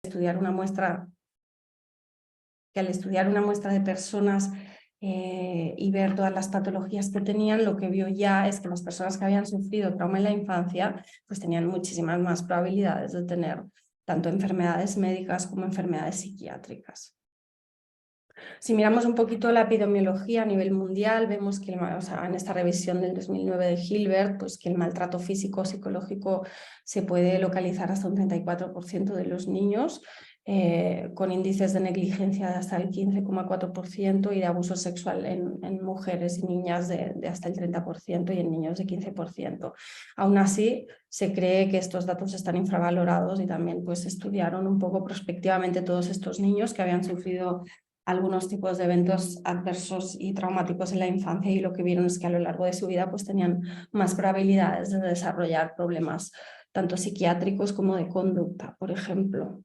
estudiar una muestra de personas y ver todas las patologías que tenían, lo que vio ya es que las personas que habían sufrido trauma en la infancia pues tenían muchísimas más probabilidades de tener tanto enfermedades médicas como enfermedades psiquiátricas. Si miramos un poquito la epidemiología a nivel mundial, vemos que en esta revisión del 2009 de Hilbert, pues que el maltrato físico o psicológico se puede localizar hasta un 34% de los niños, con índices de negligencia de hasta el 15,4% y de abuso sexual en mujeres y niñas de hasta el 30% y en niños de 15%. Aún así, se cree que estos datos están infravalorados y también pues, estudiaron un poco prospectivamente todos estos niños que habían sufrido algunos tipos de eventos adversos y traumáticos en la infancia y lo que vieron es que a lo largo de su vida pues tenían más probabilidades de desarrollar problemas tanto psiquiátricos como de conducta, por ejemplo.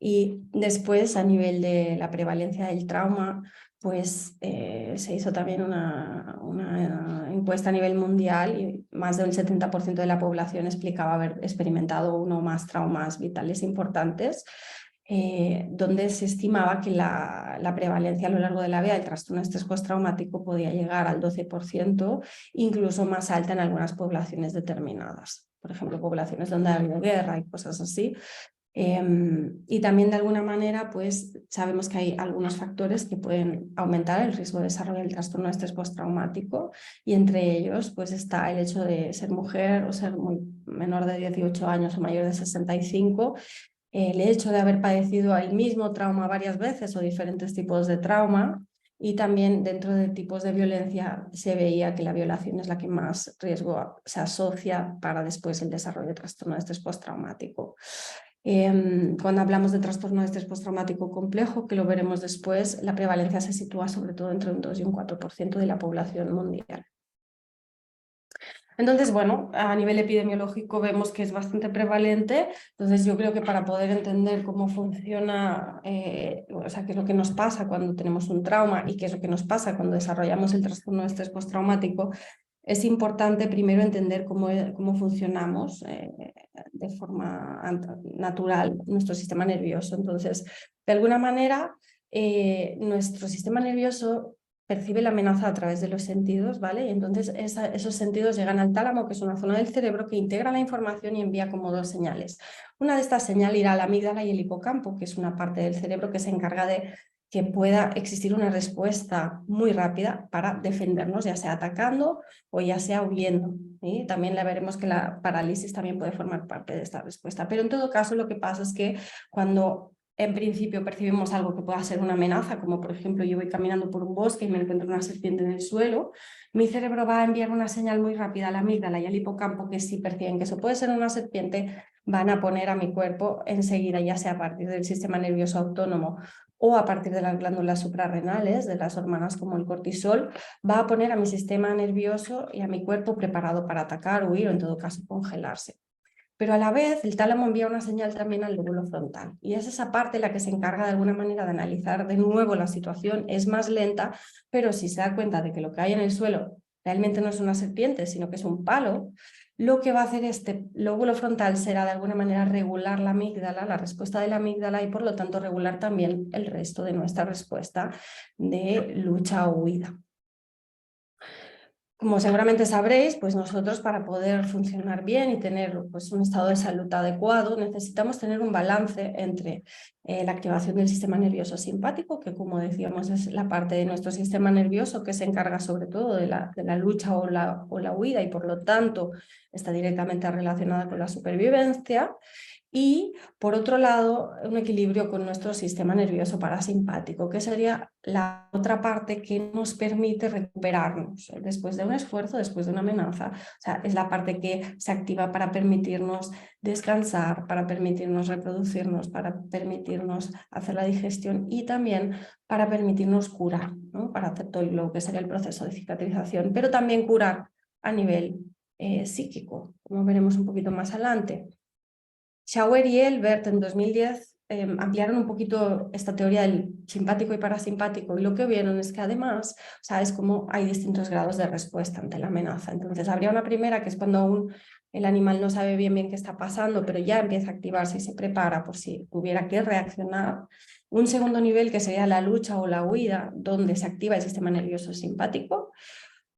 Y después, a nivel de la prevalencia del trauma, pues se hizo también una encuesta a nivel mundial y más del 70% de la población explicaba haber experimentado uno o más traumas vitales importantes, donde se estimaba que la prevalencia a lo largo de la vida del trastorno de estrés postraumático podía llegar al 12%, incluso más alta en algunas poblaciones determinadas. Por ejemplo, poblaciones donde ha habido guerra y cosas así. Y también de alguna manera pues sabemos que hay algunos factores que pueden aumentar el riesgo de desarrollo del trastorno de estrés postraumático y entre ellos pues está el hecho de ser mujer o ser menor de 18 años o mayor de 65, el hecho de haber padecido el mismo trauma varias veces o diferentes tipos de trauma. Y también dentro de tipos de violencia se veía que la violación es la que más riesgo se asocia para después el desarrollo de trastorno de estrés postraumático. Cuando hablamos de trastorno de estrés postraumático complejo, que lo veremos después, la prevalencia se sitúa sobre todo entre un 2 y un 4% de la población mundial. Entonces, bueno, a nivel epidemiológico vemos que es bastante prevalente, entonces yo creo que para poder entender cómo funciona, o sea, qué es lo que nos pasa cuando tenemos un trauma y qué es lo que nos pasa cuando desarrollamos el trastorno de estrés postraumático, es importante primero entender cómo funcionamos de forma natural nuestro sistema nervioso. Entonces, de alguna manera, nuestro sistema nervioso percibe la amenaza a través de los sentidos, ¿vale? Y entonces esos sentidos llegan al tálamo, que es una zona del cerebro que integra la información y envía como dos señales. Una de estas señales irá a la amígdala y el hipocampo, que es una parte del cerebro que se encarga de que pueda existir una respuesta muy rápida para defendernos, ya sea atacando o ya sea huyendo. ¿Sí? También la veremos que la parálisis también puede formar parte de esta respuesta. Pero en todo caso lo que pasa es que cuando en principio percibimos algo que pueda ser una amenaza, como por ejemplo yo voy caminando por un bosque y me encuentro una serpiente en el suelo, mi cerebro va a enviar una señal muy rápida a la amígdala y al hipocampo que si perciben que eso puede ser una serpiente, van a poner a mi cuerpo enseguida, ya sea a partir del sistema nervioso autónomo o a partir de las glándulas suprarrenales, de las hormonas como el cortisol, va a poner a mi sistema nervioso y a mi cuerpo preparado para atacar, huir o en todo caso congelarse. Pero a la vez el tálamo envía una señal también al lóbulo frontal y es esa parte la que se encarga de alguna manera de analizar de nuevo la situación. Es más lenta, pero si se da cuenta de que lo que hay en el suelo realmente no es una serpiente, sino que es un palo, lo que va a hacer este lóbulo frontal será de alguna manera regular la amígdala, la respuesta de la amígdala y por lo tanto regular también el resto de nuestra respuesta de lucha o huida. Como seguramente sabréis, pues nosotros para poder funcionar bien y tener pues, un estado de salud adecuado necesitamos tener un balance entre la activación del sistema nervioso simpático, que como decíamos es la parte de nuestro sistema nervioso que se encarga sobre todo de la lucha o la huida y por lo tanto está directamente relacionada con la supervivencia. Y, por otro lado, un equilibrio con nuestro sistema nervioso parasimpático, que sería la otra parte que nos permite recuperarnos después de un esfuerzo, después de una amenaza. O sea, es la parte que se activa para permitirnos descansar, para permitirnos reproducirnos, para permitirnos hacer la digestión y también para permitirnos curar, ¿no? Para hacer todo lo que sería el proceso de cicatrización, pero también curar a nivel psíquico, como veremos un poquito más adelante. Schauer y Elbert en 2010 ampliaron un poquito esta teoría del simpático y parasimpático y lo que vieron es que además, o sea, es como hay distintos grados de respuesta ante la amenaza. Entonces habría una primera que es cuando el animal no sabe bien qué está pasando, pero ya empieza a activarse y se prepara por si tuviera que reaccionar. Un segundo nivel que sería la lucha o la huida, donde se activa el sistema nervioso simpático.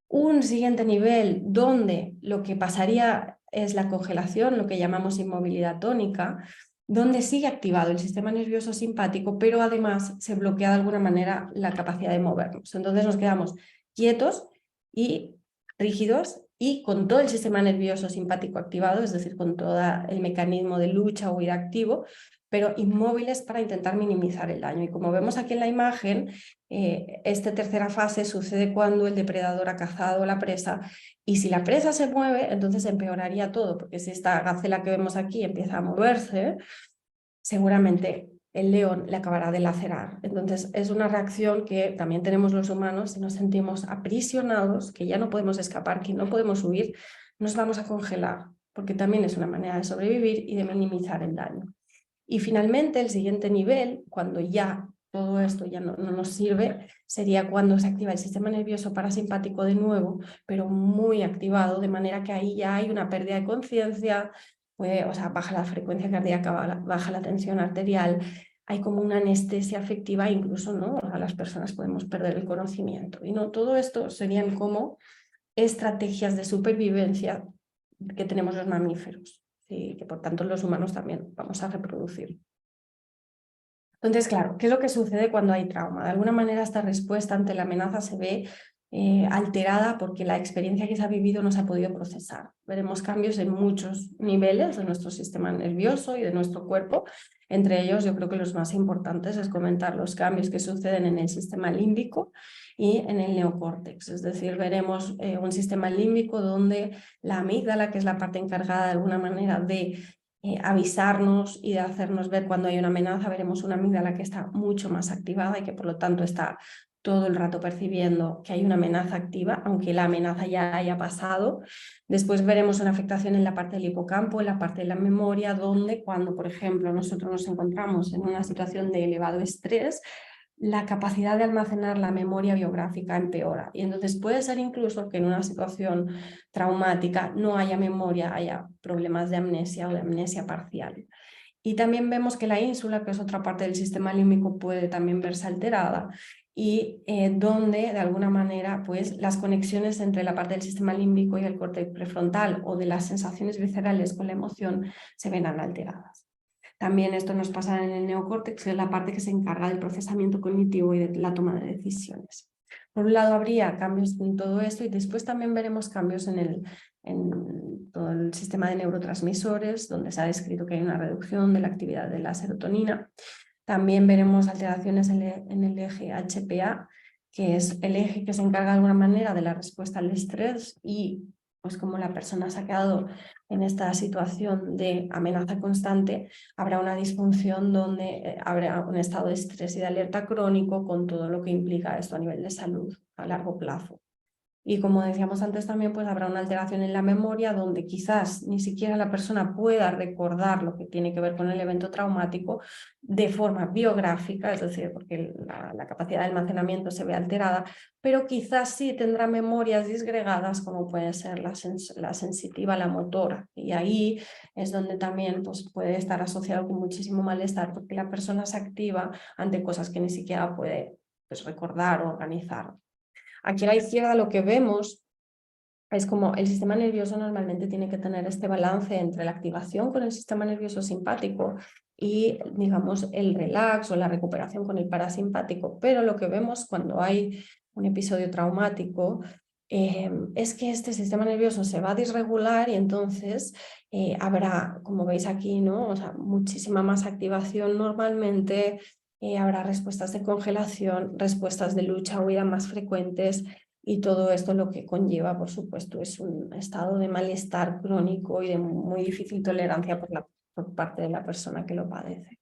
Un siguiente nivel donde lo que pasaría es la congelación, lo que llamamos inmovilidad tónica, donde sigue activado el sistema nervioso simpático, pero además se bloquea de alguna manera la capacidad de movernos. Entonces nos quedamos quietos y rígidos y con todo el sistema nervioso simpático activado, es decir, con todo el mecanismo de lucha o huida activo, pero inmóviles para intentar minimizar el daño. Y como vemos aquí en la imagen, esta tercera fase sucede cuando el depredador ha cazado la presa, y si la presa se mueve, entonces empeoraría todo, porque si esta gacela que vemos aquí empieza a moverse, seguramente el león le acabará de lacerar. Entonces es una reacción que también tenemos los humanos si nos sentimos aprisionados, que ya no podemos escapar, que no podemos huir, nos vamos a congelar, porque también es una manera de sobrevivir y de minimizar el daño. Y finalmente el siguiente nivel, cuando ya todo esto ya no nos sirve, sería cuando se activa el sistema nervioso parasimpático de nuevo, pero muy activado, de manera que ahí ya hay una pérdida de conciencia, o sea, baja la frecuencia cardíaca, baja la tensión arterial, hay como una anestesia afectiva, incluso, ¿no? A las personas podemos perder el conocimiento. Y no, todo esto serían como estrategias de supervivencia que tenemos los mamíferos, y que por tanto los humanos también vamos a reproducir. Entonces, claro, ¿qué es lo que sucede cuando hay trauma? De alguna manera esta respuesta ante la amenaza se ve alterada porque la experiencia que se ha vivido no se ha podido procesar. Veremos cambios en muchos niveles de nuestro sistema nervioso y de nuestro cuerpo. Entre ellos, yo creo que los más importantes es comentar los cambios que suceden en el sistema límbico y en el neocórtex. Es decir, veremos un sistema límbico donde la amígdala, que es la parte encargada de alguna manera de avisarnos y de hacernos ver cuando hay una amenaza, veremos una amígdala que está mucho más activada y que por lo tanto está todo el rato percibiendo que hay una amenaza activa, aunque la amenaza ya haya pasado. Después veremos una afectación en la parte del hipocampo, en la parte de la memoria, donde cuando, por ejemplo, nosotros nos encontramos en una situación de elevado estrés, la capacidad de almacenar la memoria biográfica empeora. Y entonces puede ser incluso que en una situación traumática no haya memoria, haya problemas de amnesia o de amnesia parcial. Y también vemos que la ínsula, que es otra parte del sistema límbico, puede también verse alterada y donde de alguna manera pues, las conexiones entre la parte del sistema límbico y el córtex prefrontal o de las sensaciones viscerales con la emoción se verán alteradas. También esto nos pasa en el neocórtex, que es la parte que se encarga del procesamiento cognitivo y de la toma de decisiones. Por un lado habría cambios en todo esto y después también veremos cambios en todo el sistema de neurotransmisores, donde se ha descrito que hay una reducción de la actividad de la serotonina. También veremos alteraciones en el eje HPA, que es el eje que se encarga de alguna manera de la respuesta al estrés, y pues como la persona se ha quedado en esta situación de amenaza constante, habrá una disfunción donde habrá un estado de estrés y de alerta crónico con todo lo que implica esto a nivel de salud a largo plazo. Y como decíamos antes también, pues habrá una alteración en la memoria donde quizás ni siquiera la persona pueda recordar lo que tiene que ver con el evento traumático de forma biográfica, es decir, porque la capacidad de almacenamiento se ve alterada, pero quizás sí tendrá memorias disgregadas como puede ser la sensitiva, la motora. Y ahí es donde también pues, puede estar asociado con muchísimo malestar porque la persona se activa ante cosas que ni siquiera puede pues, recordar o organizar. Aquí a la izquierda lo que vemos es como el sistema nervioso normalmente tiene que tener este balance entre la activación con el sistema nervioso simpático y, digamos, el relax o la recuperación con el parasimpático. Pero lo que vemos cuando hay un episodio traumático es que este sistema nervioso se va a disregular y entonces habrá, como veis aquí, ¿no? O sea, muchísima más activación normalmente. Habrá respuestas de congelación, respuestas de lucha o huida más frecuentes, y todo esto lo que conlleva, por supuesto, es un estado de malestar crónico y de muy difícil tolerancia por parte de la persona que lo padece.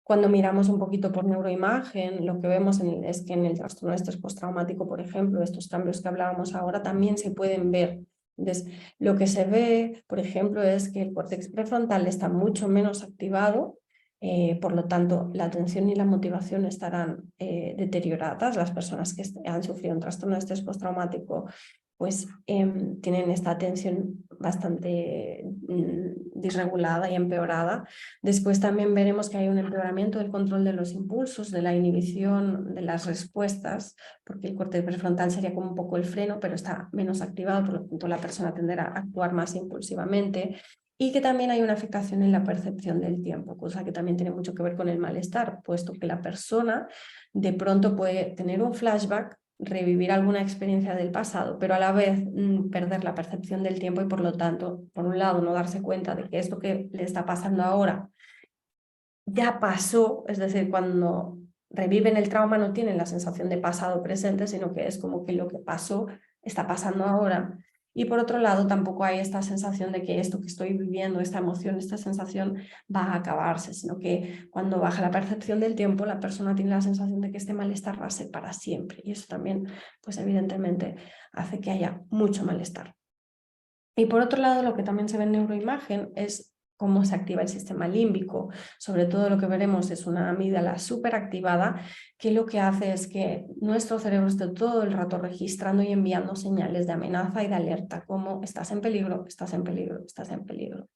Cuando miramos un poquito por neuroimagen, lo que vemos es que en el trastorno de estrés postraumático, por ejemplo, estos cambios que hablábamos ahora también se pueden ver. Entonces, lo que se ve, por ejemplo, es que el córtex prefrontal está mucho menos activado, por lo tanto, la atención y la motivación estarán deterioradas. Las personas que han sufrido un trastorno de estrés postraumático pues tienen esta atención bastante disregulada y empeorada. Después también veremos que hay un empeoramiento del control de los impulsos, de la inhibición de las respuestas, porque el córtex prefrontal sería como un poco el freno, pero está menos activado, por lo tanto la persona tenderá a actuar más impulsivamente. Y que también hay una afectación en la percepción del tiempo, cosa que también tiene mucho que ver con el malestar, puesto que la persona de pronto puede tener un flashback, revivir alguna experiencia del pasado, pero a la vez perder la percepción del tiempo y por lo tanto, por un lado, no darse cuenta de que esto que le está pasando ahora ya pasó, es decir, cuando reviven el trauma no tienen la sensación de pasado presente, sino que es como que lo que pasó está pasando ahora. Y por otro lado, tampoco hay esta sensación de que esto que estoy viviendo, esta emoción, esta sensación va a acabarse, sino que cuando baja la percepción del tiempo, la persona tiene la sensación de que este malestar va a ser para siempre. Y eso también, pues evidentemente, hace que haya mucho malestar. Y por otro lado, lo que también se ve en neuroimagen es cómo se activa el sistema límbico. Sobre todo lo que veremos es una amígdala superactivada que lo que hace es que nuestro cerebro esté todo el rato registrando y enviando señales de amenaza y de alerta, como estás en peligro, estás en peligro, estás en peligro.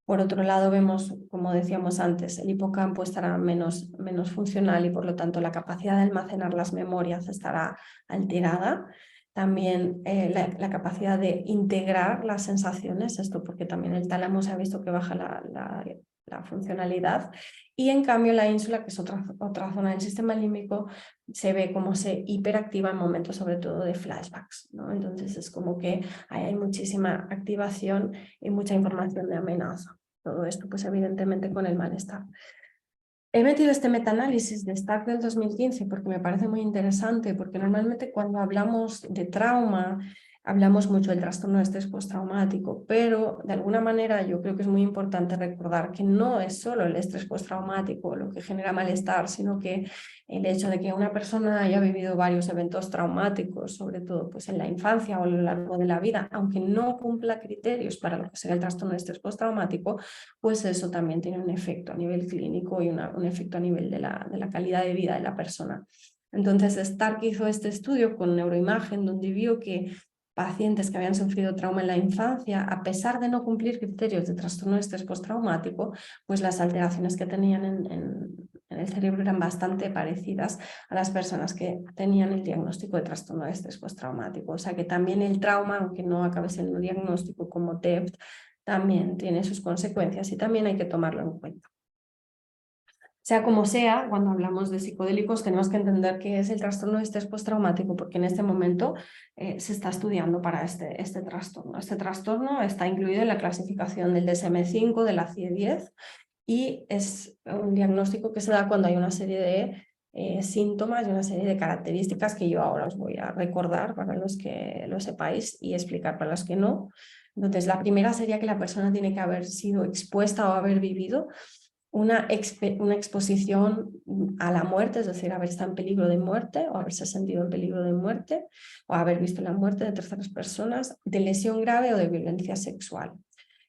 Por otro lado, vemos, como decíamos antes, el hipocampo estará menos funcional y por lo tanto la capacidad de almacenar las memorias estará alterada. También la capacidad de integrar las sensaciones, esto porque también el tálamo se ha visto que baja la funcionalidad. Y en cambio la ínsula, que es otra zona del sistema límbico, se ve como se hiperactiva en momentos sobre todo de flashbacks, ¿no? Entonces es como que hay muchísima activación y mucha información de amenaza. Todo esto pues evidentemente con el malestar. He metido este metaanálisis de Stack del 2015 porque me parece muy interesante, porque normalmente cuando hablamos de trauma hablamos mucho del trastorno de estrés postraumático, pero de alguna manera yo creo que es muy importante recordar que no es solo el estrés postraumático lo que genera malestar, sino que el hecho de que una persona haya vivido varios eventos traumáticos, sobre todo pues en la infancia o a lo largo de la vida, aunque no cumpla criterios para lo que será el trastorno de estrés postraumático, pues eso también tiene un efecto a nivel clínico y un efecto a nivel de la calidad de vida de la persona. Entonces Stark hizo este estudio con neuroimagen donde vio que pacientes que habían sufrido trauma en la infancia, a pesar de no cumplir criterios de trastorno de estrés postraumático, pues las alteraciones que tenían en el cerebro eran bastante parecidas a las personas que tenían el diagnóstico de trastorno de estrés postraumático. O sea que también el trauma, aunque no acabe siendo un diagnóstico como TEPT, también tiene sus consecuencias y también hay que tomarlo en cuenta. Sea como sea, cuando hablamos de psicodélicos tenemos que entender qué es el trastorno de estrés postraumático, porque en este momento se está estudiando para este trastorno. Este trastorno está incluido en la clasificación del DSM-5, de la CIE-10, y es un diagnóstico que se da cuando hay una serie de síntomas y una serie de características que yo ahora os voy a recordar para los que lo sepáis y explicar para los que no. Entonces, la primera sería que la persona tiene que haber sido expuesta o haber vivido una exposición a la muerte, es decir, haber estado en peligro de muerte o haberse sentido en peligro de muerte o haber visto la muerte de terceras personas, de lesión grave o de violencia sexual.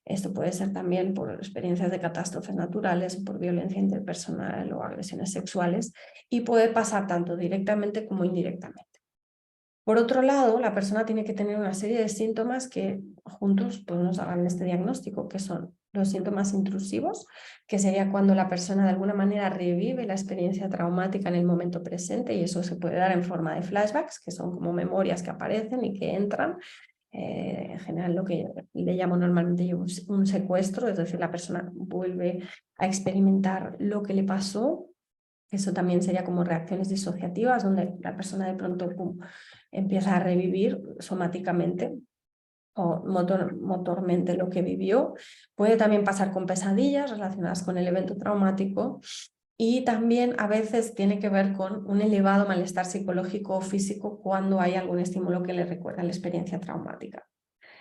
Esto puede ser también por experiencias de catástrofes naturales, por violencia interpersonal o agresiones sexuales, y puede pasar tanto directamente como indirectamente. Por otro lado, la persona tiene que tener una serie de síntomas que juntos pues, nos hagan este diagnóstico, que son los síntomas intrusivos, que sería cuando la persona de alguna manera revive la experiencia traumática en el momento presente, y eso se puede dar en forma de flashbacks, que son como memorias que aparecen y que entran. En general lo que le llamo normalmente yo un secuestro, es decir, la persona vuelve a experimentar lo que le pasó. Eso también sería como reacciones disociativas, donde la persona de pronto empieza a revivir somáticamente o motormente lo que vivió. Puede también pasar con pesadillas relacionadas con el evento traumático y también a veces tiene que ver con un elevado malestar psicológico o físico cuando hay algún estímulo que le recuerda la experiencia traumática.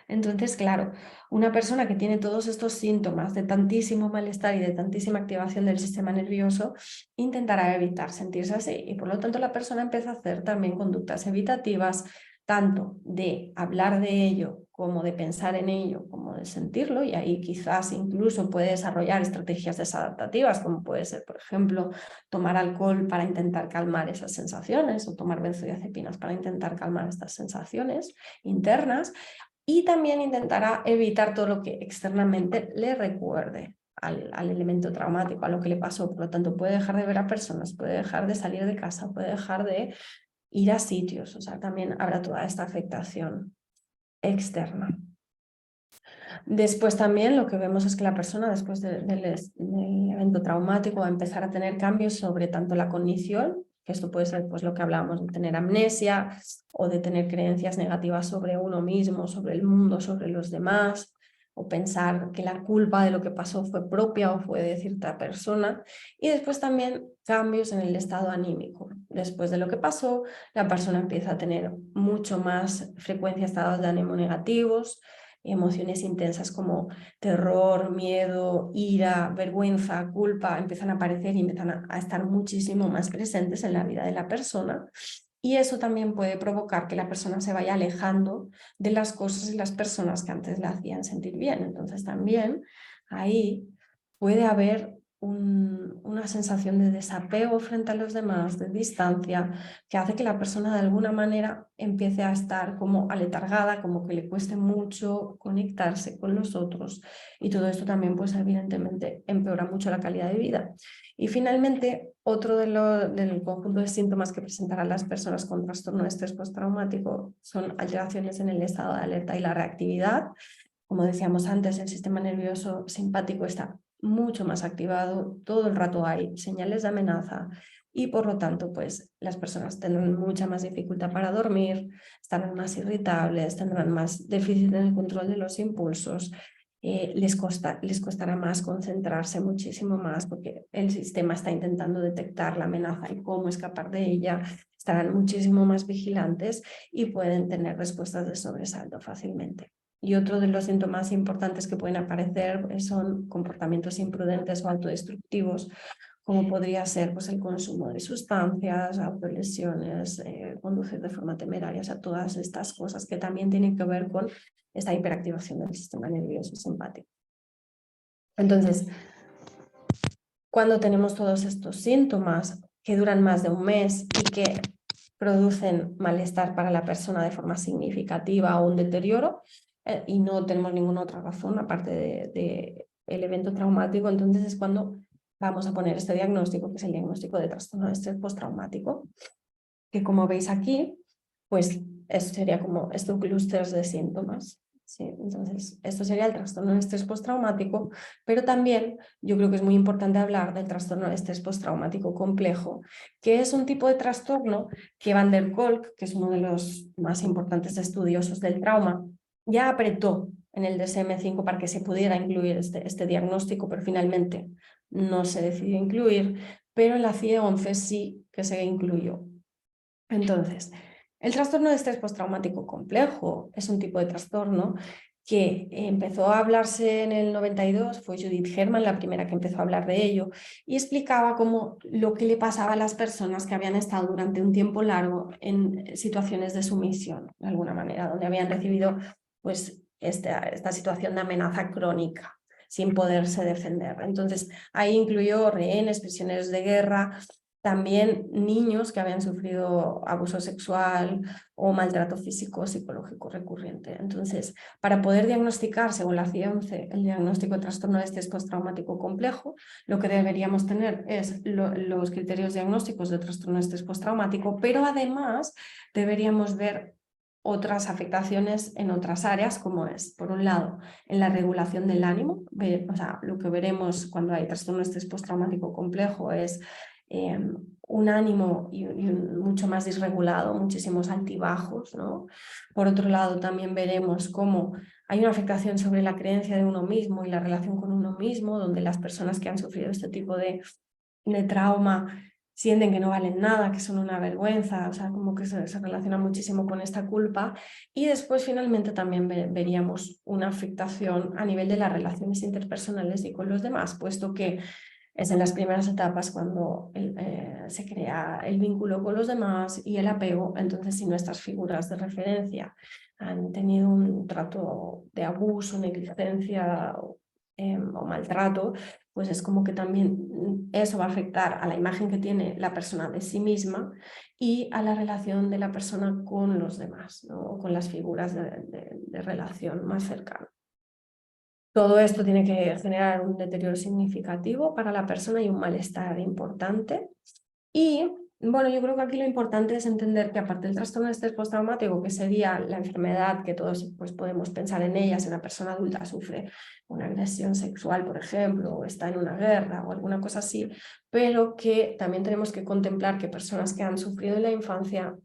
Entonces, claro, una persona que tiene todos estos síntomas de tantísimo malestar y de tantísima activación del sistema nervioso, intentará evitar sentirse así y por lo tanto la persona empieza a hacer también conductas evitativas, tanto de hablar de ello como de pensar en ello, como de sentirlo, y ahí quizás incluso puede desarrollar estrategias desadaptativas, como puede ser, por ejemplo, tomar alcohol para intentar calmar esas sensaciones o tomar benzodiazepinas para intentar calmar estas sensaciones internas. y también intentará evitar todo lo que externamente le recuerde al elemento traumático, a lo que le pasó. Por lo tanto, puede dejar de ver a personas, puede dejar de salir de casa, puede dejar de ir a sitios, o sea, también habrá toda esta afectación externa. Después también lo que vemos es que la persona después del evento traumático va a empezar a tener cambios sobre tanto la cognición, que esto puede ser pues, lo que hablábamos de tener amnesia o de tener creencias negativas sobre uno mismo, sobre el mundo, sobre los demás, o pensar que la culpa de lo que pasó fue propia o fue de cierta persona. Y después también cambios en el estado anímico. Después de lo que pasó, la persona empieza a tener mucho más frecuencia estados de ánimo negativos, emociones intensas como terror, miedo, ira, vergüenza, culpa, empiezan a aparecer y empiezan a estar muchísimo más presentes en la vida de la persona. Y eso también puede provocar que la persona se vaya alejando de las cosas y las personas que antes la hacían sentir bien. Entonces también ahí puede haber una sensación de desapego frente a los demás, de distancia, que hace que la persona de alguna manera empiece a estar como aletargada, como que le cueste mucho conectarse con los otros, y todo esto también pues evidentemente empeora mucho la calidad de vida. Y finalmente, otro del conjunto de síntomas que presentarán las personas con trastorno de estrés postraumático son alteraciones en el estado de alerta y la reactividad. Como decíamos antes, el sistema nervioso simpático está mucho más activado, todo el rato hay señales de amenaza y por lo tanto pues las personas tendrán mucha más dificultad para dormir, estarán más irritables, tendrán más déficit en el control de los impulsos, les costará más concentrarse muchísimo más porque el sistema está intentando detectar la amenaza y cómo escapar de ella, estarán muchísimo más vigilantes y pueden tener respuestas de sobresalto fácilmente. Y otro de los síntomas importantes que pueden aparecer son comportamientos imprudentes o autodestructivos, como podría ser pues, el consumo de sustancias, autolesiones, conducir de forma temeraria, o sea, todas estas cosas que también tienen que ver con esta hiperactivación del sistema nervioso simpático. Entonces, cuando tenemos todos estos síntomas que duran más de un mes y que producen malestar para la persona de forma significativa o un deterioro, y no tenemos ninguna otra razón aparte de el evento traumático, entonces es cuando vamos a poner este diagnóstico, que es el diagnóstico de trastorno de estrés postraumático, que como veis aquí, pues esto sería como estos clústeres de síntomas. Sí, entonces, esto sería el trastorno de estrés postraumático, pero también yo creo que es muy importante hablar del trastorno de estrés postraumático complejo, que es un tipo de trastorno que Van der Kolk, que es uno de los más importantes estudiosos del trauma, ya apretó en el DSM-5 para que se pudiera incluir este diagnóstico, pero finalmente no se decidió incluir, pero en la CIE-11 sí que se incluyó. Entonces, el trastorno de estrés postraumático complejo es un tipo de trastorno que empezó a hablarse en el 92, fue Judith Herman la primera que empezó a hablar de ello, y explicaba cómo lo que le pasaba a las personas que habían estado durante un tiempo largo en situaciones de sumisión, de alguna manera, donde habían recibido pues, esta situación de amenaza crónica sin poderse defender. Entonces, ahí incluyó rehenes, prisioneros de guerra, también niños que habían sufrido abuso sexual o maltrato físico psicológico recurrente. Entonces, para poder diagnosticar, según la CIE-11, el diagnóstico de trastorno de estrés postraumático complejo, lo que deberíamos tener es los criterios diagnósticos de trastorno de estrés postraumático, pero además deberíamos ver otras afectaciones en otras áreas, como es, por un lado, en la regulación del ánimo. O sea, lo que veremos cuando hay trastorno de estrés postraumático complejo es un ánimo mucho más desregulado, muchísimos altibajos, ¿no? Por otro lado, también veremos cómo hay una afectación sobre la creencia de uno mismo y la relación con uno mismo, donde las personas que han sufrido este tipo de trauma sienten que no valen nada, que son una vergüenza, o sea, como que se relaciona muchísimo con esta culpa. Y después finalmente también veríamos una afectación a nivel de las relaciones interpersonales y con los demás, puesto que es en las primeras etapas cuando se crea el vínculo con los demás y el apego. Entonces, si nuestras figuras de referencia han tenido un trato de abuso, negligencia o maltrato, pues es como que también eso va a afectar a la imagen que tiene la persona de sí misma y a la relación de la persona con los demás, ¿no? O con las figuras de relación más cercanas. Todo esto tiene que generar un deterioro significativo para la persona y un malestar importante. Y bueno, yo creo que aquí lo importante es entender que aparte del trastorno de estrés postraumático, que sería la enfermedad que todos pues, podemos pensar en ella, si una persona adulta sufre una agresión sexual, por ejemplo, o está en una guerra o alguna cosa así, pero que también tenemos que contemplar que personas que han sufrido en la infancia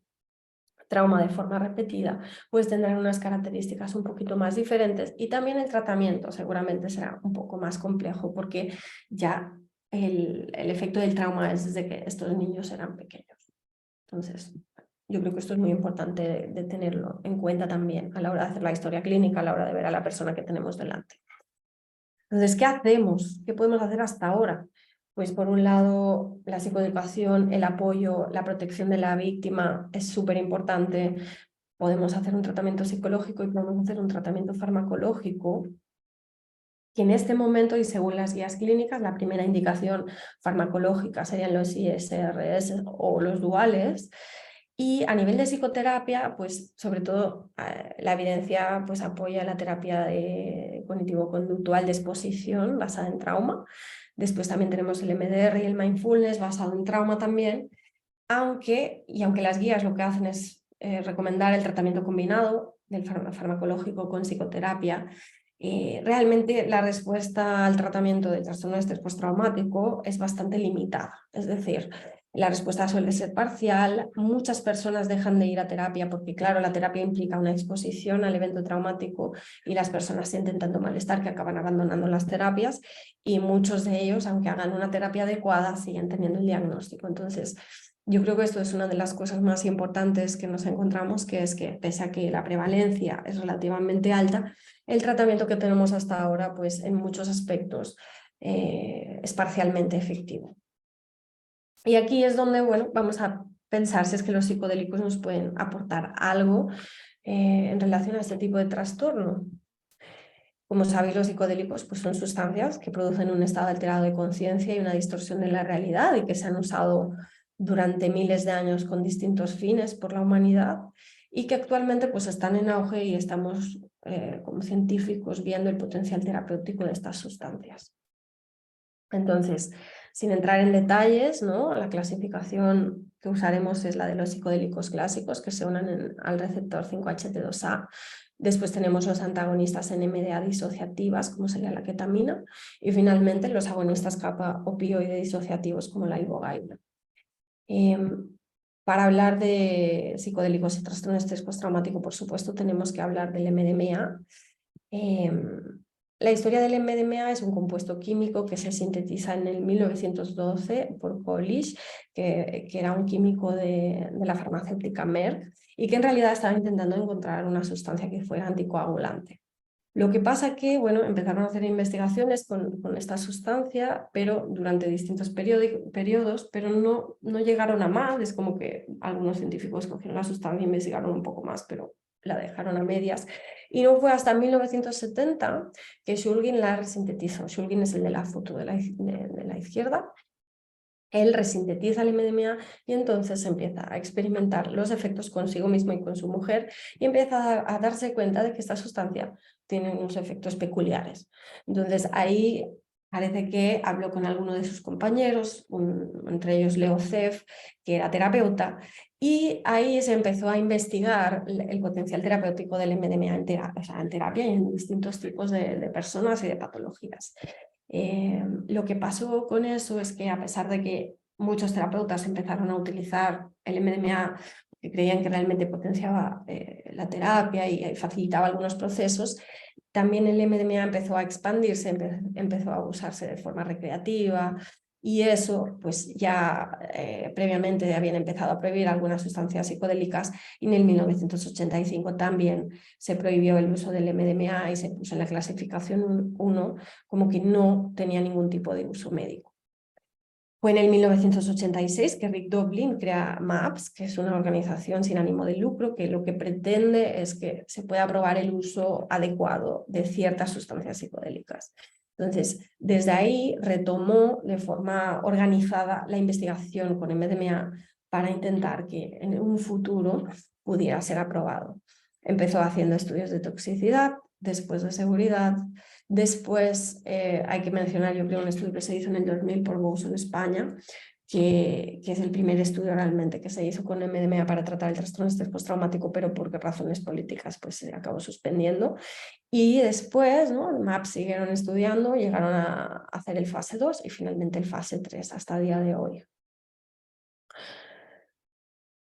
trauma de forma repetida, pues tendrán unas características un poquito más diferentes y también el tratamiento seguramente será un poco más complejo porque ya el efecto del trauma es desde que estos niños eran pequeños. Entonces, yo creo que esto es muy importante de tenerlo en cuenta también a la hora de hacer la historia clínica, a la hora de ver a la persona que tenemos delante. Entonces, ¿qué hacemos? ¿Qué podemos hacer hasta ahora? Pues por un lado, la psicoeducación, el apoyo, la protección de la víctima es súper importante. Podemos hacer un tratamiento psicológico y podemos hacer un tratamiento farmacológico, que en este momento y según las guías clínicas, la primera indicación farmacológica serían los ISRS o los duales. Y a nivel de psicoterapia, pues sobre todo la evidencia pues, apoya la terapia cognitivo-conductual de exposición basada en trauma. Después también tenemos el MDR y el mindfulness basado en trauma también, aunque las guías lo que hacen es recomendar el tratamiento combinado del farmacológico con psicoterapia. Realmente la respuesta al tratamiento del trastorno de estrés postraumático es bastante limitada, es decir, la respuesta suele ser parcial, muchas personas dejan de ir a terapia porque claro, la terapia implica una exposición al evento traumático y las personas sienten tanto malestar que acaban abandonando las terapias y muchos de ellos, aunque hagan una terapia adecuada, siguen teniendo el diagnóstico. Entonces, yo creo que esto es una de las cosas más importantes que nos encontramos, que es que pese a que la prevalencia es relativamente alta, el tratamiento que tenemos hasta ahora, pues en muchos aspectos es parcialmente efectivo. Y aquí es donde, bueno, vamos a pensar si es que los psicodélicos nos pueden aportar algo en relación a este tipo de trastorno. Como sabéis, los psicodélicos pues, son sustancias que producen un estado alterado de conciencia y una distorsión de la realidad y que se han usado durante miles de años con distintos fines por la humanidad y que actualmente pues, están en auge y estamos como científicos viendo el potencial terapéutico de estas sustancias. Entonces, sin entrar en detalles, ¿no? La clasificación que usaremos es la de los psicodélicos clásicos que se unen al receptor 5-HT2A. Después tenemos los antagonistas NMDA disociativas, como sería la ketamina, y finalmente los agonistas kappa opioide disociativos, como la ibogaine. Para hablar de psicodélicos y trastorno de estrés postraumático, por supuesto, tenemos que hablar del MDMA. La historia del MDMA es un compuesto químico que se sintetiza en el 1912 por Polish, que era un químico de la farmacéutica Merck y que en realidad estaba intentando encontrar una sustancia que fuera anticoagulante. Lo que pasa que, bueno, empezaron a hacer investigaciones con esta sustancia, pero durante distintos periodos, pero no llegaron a más. Es como que algunos científicos cogieron la sustancia e investigaron un poco más, pero la dejaron a medias. Y no fue hasta 1970 que Shulgin la resintetizó. Shulgin es el de la foto de la izquierda. Él resintetiza el MDMA y entonces empieza a experimentar los efectos consigo mismo y con su mujer y empieza a darse cuenta de que esta sustancia tiene unos efectos peculiares. Entonces ahí parece que habló con alguno de sus compañeros, entre ellos Leo Zeff, que era terapeuta, y ahí se empezó a investigar el potencial terapéutico del MDMA en terapia y en distintos tipos de personas y de patologías. Lo que pasó con eso es que a pesar de que muchos terapeutas empezaron a utilizar el MDMA porque creían que realmente potenciaba la terapia y facilitaba algunos procesos, también el MDMA empezó a expandirse, empezó a usarse de forma recreativa y eso pues ya previamente habían empezado a prohibir algunas sustancias psicodélicas y en el 1985 también se prohibió el uso del MDMA y se puso en la clasificación 1 como que no tenía ningún tipo de uso médico. Fue en el 1986 que Rick Doblin crea MAPS, que es una organización sin ánimo de lucro que lo que pretende es que se pueda probar el uso adecuado de ciertas sustancias psicodélicas. Entonces, desde ahí retomó de forma organizada la investigación con MDMA para intentar que en un futuro pudiera ser aprobado. Empezó haciendo estudios de toxicidad, después de seguridad, después hay que mencionar, yo creo, un estudio que se hizo en el 2000 por Bous en España, que es el primer estudio realmente que se hizo con MDMA para tratar el trastorno de estrés postraumático, pero por razones políticas pues se acabó suspendiendo. Y después, ¿no? MAPS siguieron estudiando, llegaron a hacer el fase 2 y finalmente el fase 3 hasta el día de hoy.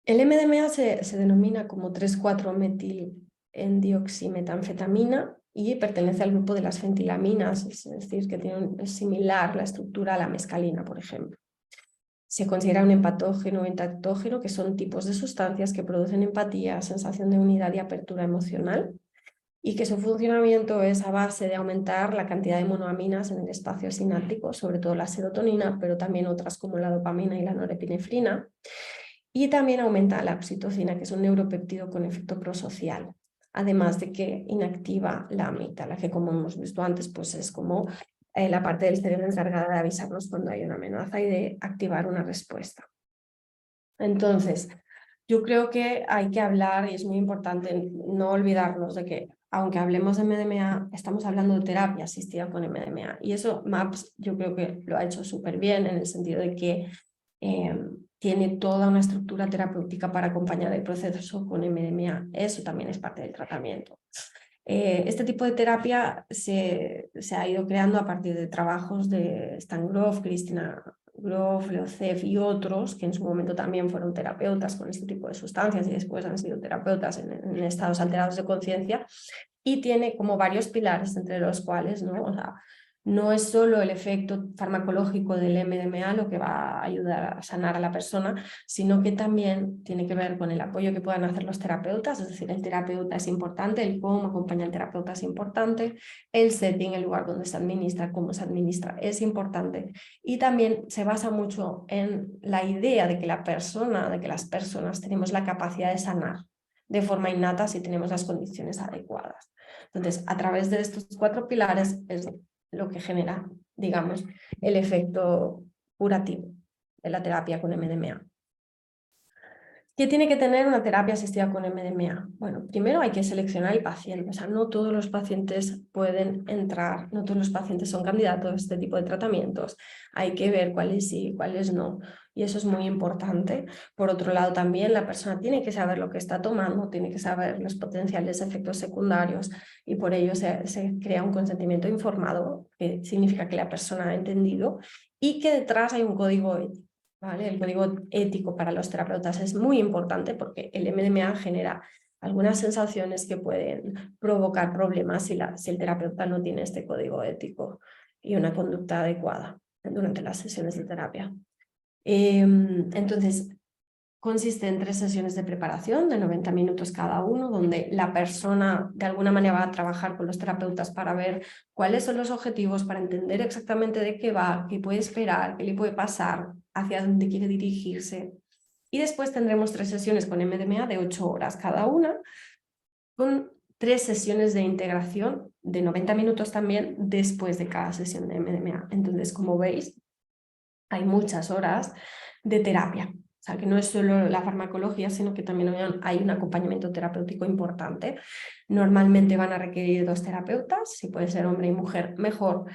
El MDMA se denomina como 3,4-metil-endioximetanfetamina y pertenece al grupo de las fentilaminas, es decir, que es similar la estructura a la mescalina, por ejemplo. Se considera un empatógeno o entaktógeno, que son tipos de sustancias que producen empatía, sensación de unidad y apertura emocional, y que su funcionamiento es a base de aumentar la cantidad de monoaminas en el espacio sináptico, sobre todo la serotonina, pero también otras como la dopamina y la norepinefrina, y también aumenta la oxitocina, que es un neuropéptido con efecto prosocial, además de que inactiva la amígdala, que como hemos visto antes, pues es como la parte del cerebro encargada de avisarnos cuando hay una amenaza y de activar una respuesta. Entonces, yo creo que hay que hablar, y es muy importante no olvidarnos de que, aunque hablemos de MDMA, estamos hablando de terapia asistida con MDMA. Y eso MAPS yo creo que lo ha hecho súper bien, en el sentido de que tiene toda una estructura terapéutica para acompañar el proceso con MDMA. Eso también es parte del tratamiento. Este tipo de terapia se ha ido creando a partir de trabajos de Stan Grof, Christina Grof, Leo Zeff y otros, que en su momento también fueron terapeutas con este tipo de sustancias y después han sido terapeutas en estados alterados de conciencia, y tiene como varios pilares, entre los cuales, ¿no? O sea, no es solo el efecto farmacológico del MDMA lo que va a ayudar a sanar a la persona, sino que también tiene que ver con el apoyo que puedan hacer los terapeutas, es decir, el terapeuta es importante, el cómo acompaña al terapeuta es importante, el setting, el lugar donde se administra, cómo se administra es importante, y también se basa mucho en la idea de que la persona, de que las personas tenemos la capacidad de sanar de forma innata si tenemos las condiciones adecuadas. Entonces, a través de estos 4 pilares es lo que genera, digamos, el efecto curativo de la terapia con MDMA. ¿Qué tiene que tener una terapia asistida con MDMA? Bueno, primero hay que seleccionar el paciente, o sea, no todos los pacientes pueden entrar, no todos los pacientes son candidatos a este tipo de tratamientos, hay que ver cuáles sí y cuáles no, y eso es muy importante. Por otro lado, también la persona tiene que saber lo que está tomando, tiene que saber los potenciales efectos secundarios, y por ello se crea un consentimiento informado, que significa que la persona ha entendido y que detrás hay un código ético. ¿Vale? El código ético para los terapeutas es muy importante porque el MDMA genera algunas sensaciones que pueden provocar problemas si el terapeuta no tiene este código ético y una conducta adecuada durante las sesiones de terapia. Entonces, consiste en 3 sesiones de preparación de 90 minutos cada uno, donde la persona de alguna manera va a trabajar con los terapeutas para ver cuáles son los objetivos, para entender exactamente de qué va, qué puede esperar, qué le puede pasar, hacia dónde quiere dirigirse. Y después tendremos 3 sesiones con MDMA de 8 horas cada una, con 3 sesiones de integración de 90 minutos también después de cada sesión de MDMA. Entonces, como veis, hay muchas horas de terapia. O sea, que no es solo la farmacología, sino que también hay un acompañamiento terapéutico importante. Normalmente van a requerir 2 terapeutas, si puede ser hombre y mujer, mejor.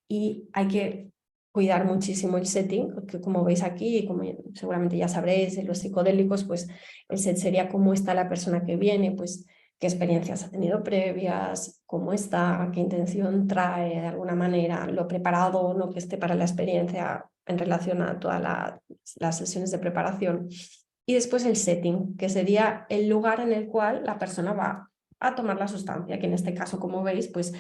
Y hay que cuidar muchísimo el setting, porque como veis aquí, como seguramente ya sabréis, de los psicodélicos, pues el set sería cómo está la persona que viene, pues qué experiencias ha tenido previas, cómo está, qué intención trae de alguna manera, lo preparado o no que esté para la experiencia en relación a todas las sesiones de preparación. Y después el setting, que sería el lugar en el cual la persona va a tomar la sustancia, que en este caso, como veis, pues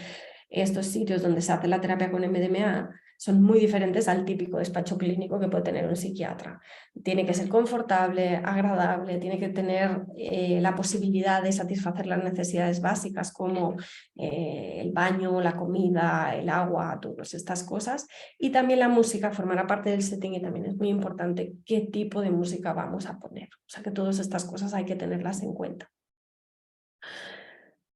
estos sitios donde se hace la terapia con MDMA son muy diferentes al típico despacho clínico que puede tener un psiquiatra. Tiene que ser confortable, agradable, tiene que tener la posibilidad de satisfacer las necesidades básicas como el baño, la comida, el agua, todas estas cosas. Y también la música formará parte del setting, y también es muy importante qué tipo de música vamos a poner. O sea que todas estas cosas hay que tenerlas en cuenta.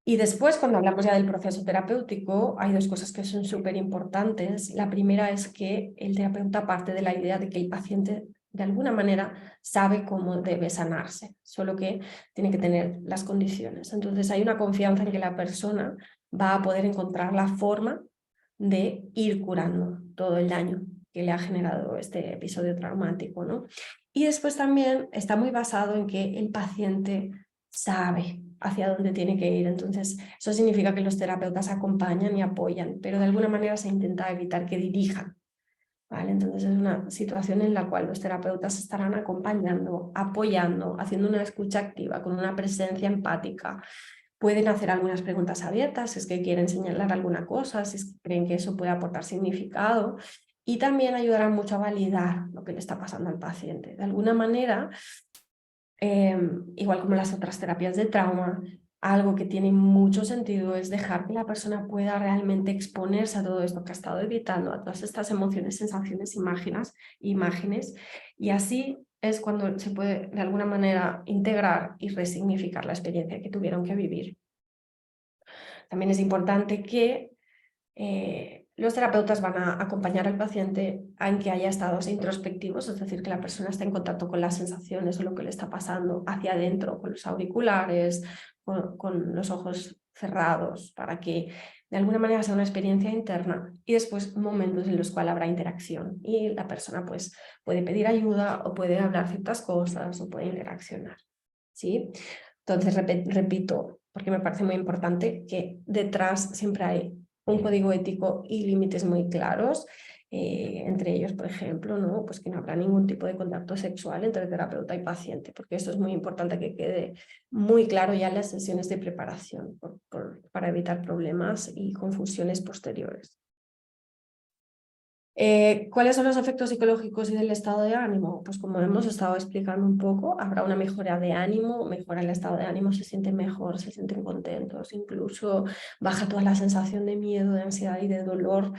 Y después, cuando hablamos ya del proceso terapéutico, hay dos cosas que son súper importantes. La primera es que el terapeuta parte de la idea de que el paciente de alguna manera sabe cómo debe sanarse, solo que tiene que tener las condiciones. Entonces hay una confianza en que la persona va a poder encontrar la forma de ir curando todo el daño que le ha generado este episodio traumático, ¿no? Y después también está muy basado en que el paciente sabe hacia dónde tiene que ir. Entonces, eso significa que los terapeutas acompañan y apoyan, pero de alguna manera se intenta evitar que dirijan, ¿vale? Entonces, es una situación en la cual los terapeutas estarán acompañando, apoyando, haciendo una escucha activa, con una presencia empática. Pueden hacer algunas preguntas abiertas si es que quieren señalar alguna cosa, si es que creen que eso puede aportar significado, y también ayudarán mucho a validar lo que le está pasando al paciente. De alguna manera, igual como las otras terapias de trauma, algo que tiene mucho sentido es dejar que la persona pueda realmente exponerse a todo esto que ha estado evitando, a todas estas emociones, sensaciones, imágenes, y así es cuando se puede de alguna manera integrar y resignificar la experiencia que tuvieron que vivir. También es importante que los terapeutas van a acompañar al paciente en que haya estados introspectivos, es decir, que la persona esté en contacto con las sensaciones o lo que le está pasando hacia adentro, con los auriculares, con los ojos cerrados, para que de alguna manera sea una experiencia interna, y después momentos en los cuales habrá interacción y la persona pues puede pedir ayuda o puede hablar ciertas cosas o puede interaccionar, ¿sí? Entonces, repito, porque me parece muy importante, que detrás siempre hay un código ético y límites muy claros, entre ellos, por ejemplo, ¿no? Pues que no habrá ningún tipo de contacto sexual entre terapeuta y paciente, porque esto es muy importante que quede muy claro ya en las sesiones de preparación para evitar problemas y confusiones posteriores. ¿Cuáles son los efectos psicológicos y del estado de ánimo? Pues como hemos estado explicando un poco, habrá una mejora de ánimo, mejora el estado de ánimo, se sienten mejor, se sienten contentos, incluso baja toda la sensación de miedo, de ansiedad y de dolor,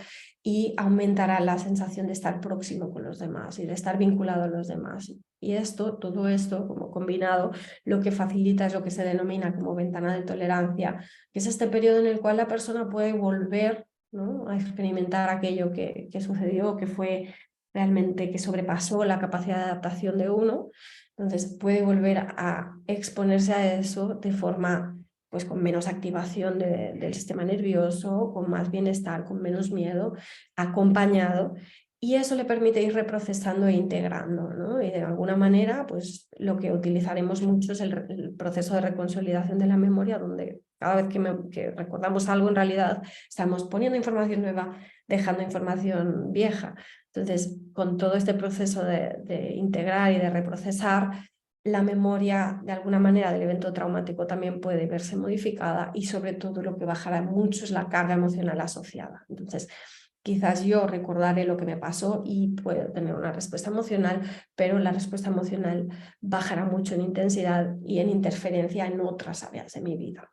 y aumentará la sensación de estar próximo con los demás y de estar vinculado a los demás. Y todo esto, como combinado, lo que facilita es lo que se denomina como ventana de tolerancia, que es este periodo en el cual la persona puede volver, ¿no?, a experimentar aquello que sucedió, que fue realmente, que sobrepasó la capacidad de adaptación de uno. Entonces puede volver a exponerse a eso de forma, pues con menos activación del sistema nervioso, con más bienestar, con menos miedo, acompañado, y eso le permite ir reprocesando e integrando, ¿no? Y de alguna manera, pues lo que utilizaremos mucho es el proceso de reconsolidación de la memoria, donde cada vez que recordamos algo, en realidad estamos poniendo información nueva, dejando información vieja. Entonces, con todo este proceso de integrar y de reprocesar, la memoria de alguna manera del evento traumático también puede verse modificada, y sobre todo lo que bajará mucho es la carga emocional asociada. Entonces, quizás yo recordaré lo que me pasó y puedo tener una respuesta emocional, pero la respuesta emocional bajará mucho en intensidad y en interferencia en otras áreas de mi vida.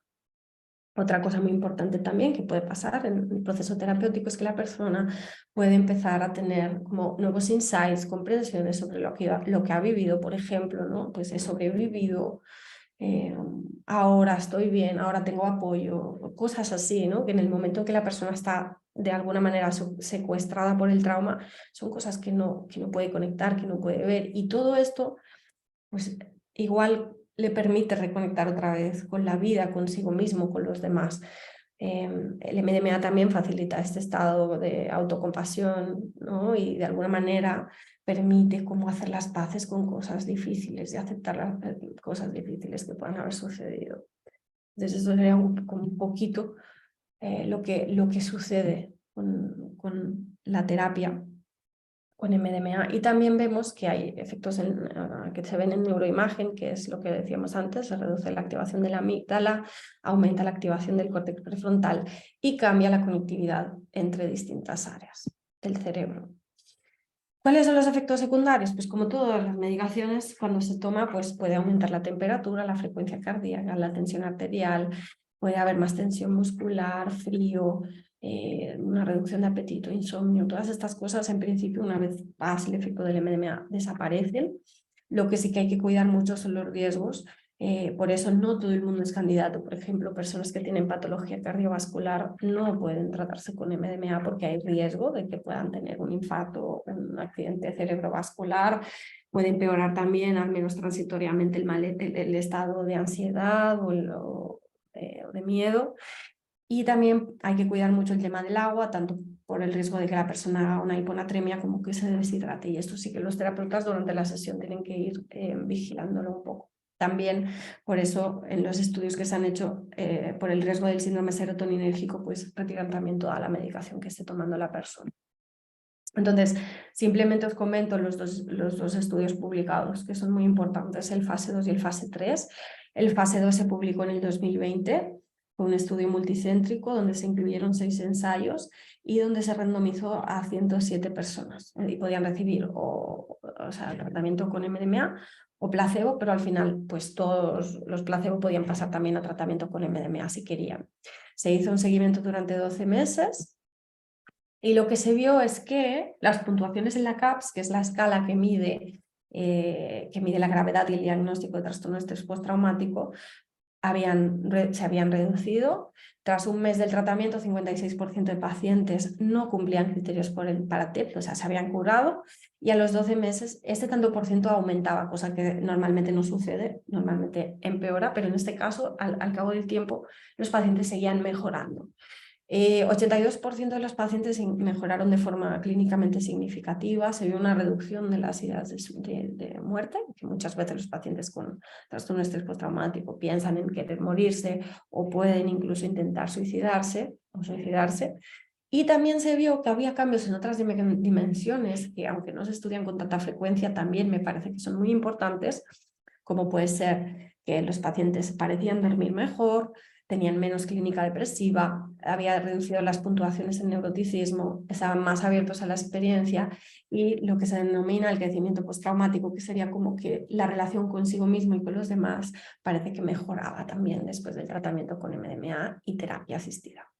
Otra cosa muy importante también que puede pasar en el proceso terapéutico es que la persona puede empezar a tener como nuevos insights, comprensiones sobre lo que ha vivido. Por ejemplo, ¿no? Pues he sobrevivido, ahora estoy bien, ahora tengo apoyo, cosas así, ¿no? Que en el momento en que la persona está de alguna manera secuestrada por el trauma, son cosas que no puede conectar, que no puede ver, y todo esto pues igual le permite reconectar otra vez con la vida, consigo mismo, con los demás. El MDMA también facilita este estado de autocompasión, ¿no? Y de alguna manera permite cómo hacer las paces con cosas difíciles y aceptar las cosas difíciles que puedan haber sucedido. Entonces eso sería un poquito lo que sucede con la terapia con MDMA. Y también vemos que hay efectos que se ven en neuroimagen, que es lo que decíamos antes: se reduce la activación de la amígdala, aumenta la activación del córtex prefrontal y cambia la conectividad entre distintas áreas del cerebro. ¿Cuáles son los efectos secundarios? Pues como todas las medicaciones, cuando se toma, pues puede aumentar la temperatura, la frecuencia cardíaca, la tensión arterial, puede haber más tensión muscular, frío, una reducción de apetito, insomnio. Todas estas cosas, en principio, una vez pasa el efecto del MDMA, desaparecen. Lo que sí que hay que cuidar mucho son los riesgos Por eso no todo el mundo es candidato. Por ejemplo, personas que tienen patología cardiovascular no pueden tratarse con MDMA porque hay riesgo de que puedan tener un infarto o un accidente cerebrovascular. Puede empeorar también, al menos transitoriamente, el estado de ansiedad o de miedo. Y también hay que cuidar mucho el tema del agua, tanto por el riesgo de que la persona haga una hiponatremia como que se deshidrate. Y esto sí que los terapeutas durante la sesión tienen que ir vigilándolo un poco. También por eso en los estudios que se han hecho por el riesgo del síndrome serotoninérgico, pues retiran también toda la medicación que esté tomando la persona. Entonces, simplemente os comento los dos estudios publicados que son muy importantes, el fase 2 y el fase 3. El fase 2 se publicó en el 2020, fue un estudio multicéntrico donde se incluyeron 6 ensayos y donde se randomizó a 107 personas y podían recibir o sea, tratamiento con MDMA o placebo, pero al final pues todos los placebo podían pasar también a tratamiento con MDMA si querían. Se hizo un seguimiento durante 12 meses y lo que se vio es que las puntuaciones en la CAPS, que es la escala que mide la gravedad y el diagnóstico de trastorno de estrés postraumático, se habían reducido. Tras un mes del tratamiento, 56% de pacientes no cumplían criterios para TEP, o sea, se habían curado, y a los 12 meses este tanto por ciento aumentaba, cosa que normalmente no sucede, normalmente empeora, pero en este caso, al cabo del tiempo, los pacientes seguían mejorando. 82% de los pacientes mejoraron de forma clínicamente significativa, se vio una reducción de las ideas de muerte, que muchas veces los pacientes con trastorno de estrés postraumático piensan en querer morirse o pueden incluso intentar suicidarse. Y también se vio que había cambios en otras dimensiones que, aunque no se estudian con tanta frecuencia, también me parece que son muy importantes, como puede ser que los pacientes parecían dormir mejor, tenían menos clínica depresiva, había reducido las puntuaciones en neuroticismo, estaban más abiertos a la experiencia y lo que se denomina el crecimiento postraumático, que sería como que la relación consigo mismo y con los demás parece que mejoraba también después del tratamiento con MDMA y terapia asistida.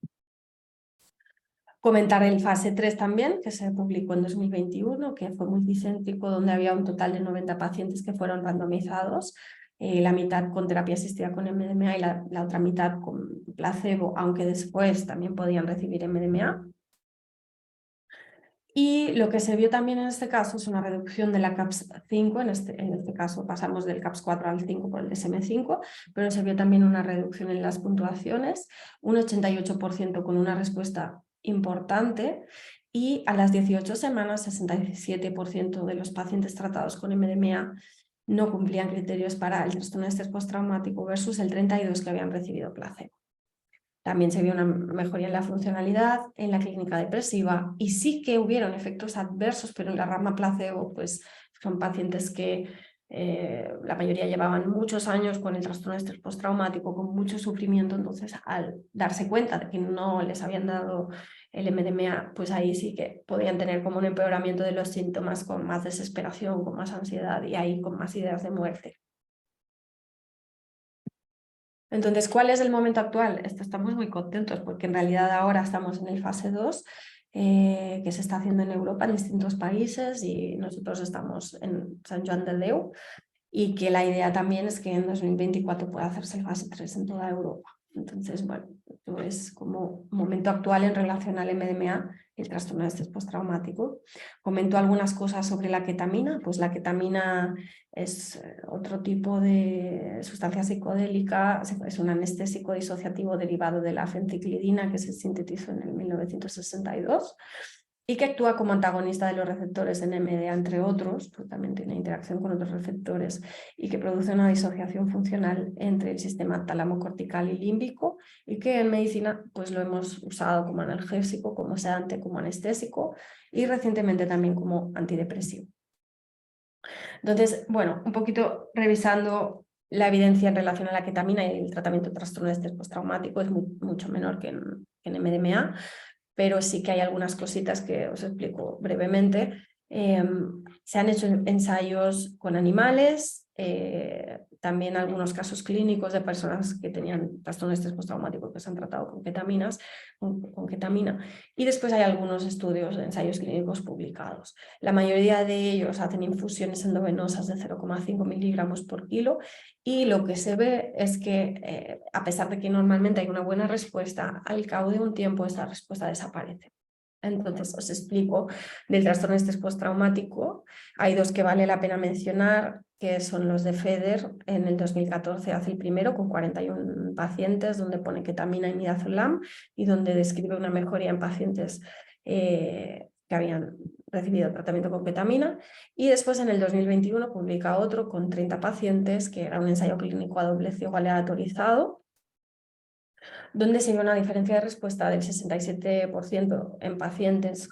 Comentar el fase 3 también, que se publicó en 2021, que fue multicéntrico, donde había un total de 90 pacientes que fueron randomizados, la mitad con terapia asistida con MDMA y la otra mitad con placebo, aunque después también podían recibir MDMA. Y lo que se vio también en este caso es una reducción de la CAPS-5, en este caso pasamos del CAPS-4 al 5 por el DSM-5, pero se vio también una reducción en las puntuaciones, un 88% con una respuesta importante, y a las 18 semanas 67% de los pacientes tratados con MDMA no cumplían criterios para el trastorno de estrés postraumático versus el 32% que habían recibido placebo. También se vio una mejoría en la funcionalidad, en la clínica depresiva, y sí que hubieron efectos adversos, pero en la rama placebo pues son pacientes que la mayoría llevaban muchos años con el trastorno de estrés postraumático, con mucho sufrimiento. Entonces, al darse cuenta de que no les habían dado el MDMA, pues ahí sí que podían tener como un empeoramiento de los síntomas, con más desesperación, con más ansiedad y ahí con más ideas de muerte. Entonces, ¿cuál es el momento actual? Estamos muy contentos porque en realidad ahora estamos en el fase 2, que se está haciendo en Europa, en distintos países, y nosotros estamos en Sant Joan de Déu, y que la idea también es que en 2024 pueda hacerse el fase 3 en toda Europa. Entonces, bueno, esto es como momento actual en relación al MDMA, el trastorno de estrés postraumático. Comento algunas cosas sobre la ketamina. Pues la ketamina es otro tipo de sustancia psicodélica, es un anestésico disociativo derivado de la fenciclidina que se sintetizó en el 1962 y que actúa como antagonista de los receptores NMDA, entre otros, pues también tiene interacción con otros receptores, y que produce una disociación funcional entre el sistema tálamo-cortical y límbico, y que en medicina pues lo hemos usado como analgésico, como sedante, como anestésico y recientemente también como antidepresivo. Entonces, bueno, un poquito revisando la evidencia en relación a la ketamina y el tratamiento de trastorno de estrés postraumático es mucho menor que en MDMA, pero sí que hay algunas cositas que os explico brevemente. Se han hecho ensayos con animales, también algunos casos clínicos de personas que tenían trastorno de estrés postraumático que se han tratado con ketaminas, con ketamina, y después hay algunos estudios de ensayos clínicos publicados. La mayoría de ellos hacen infusiones endovenosas de 0,5 miligramos por kilo, y lo que se ve es que a pesar de que normalmente hay una buena respuesta, al cabo de un tiempo esa respuesta desaparece. Entonces os explico del trastorno de estrés postraumático. Hay dos que vale la pena mencionar, que son los de Feder. En el 2014 hace el primero con 41 pacientes, donde pone ketamina y midazolam y donde describe una mejoría en pacientes que habían recibido tratamiento con ketamina. Y después en el 2021 publica otro con 30 pacientes, que era un ensayo clínico a doble ciego aleatorizado, donde se vio una diferencia de respuesta del 67% en pacientes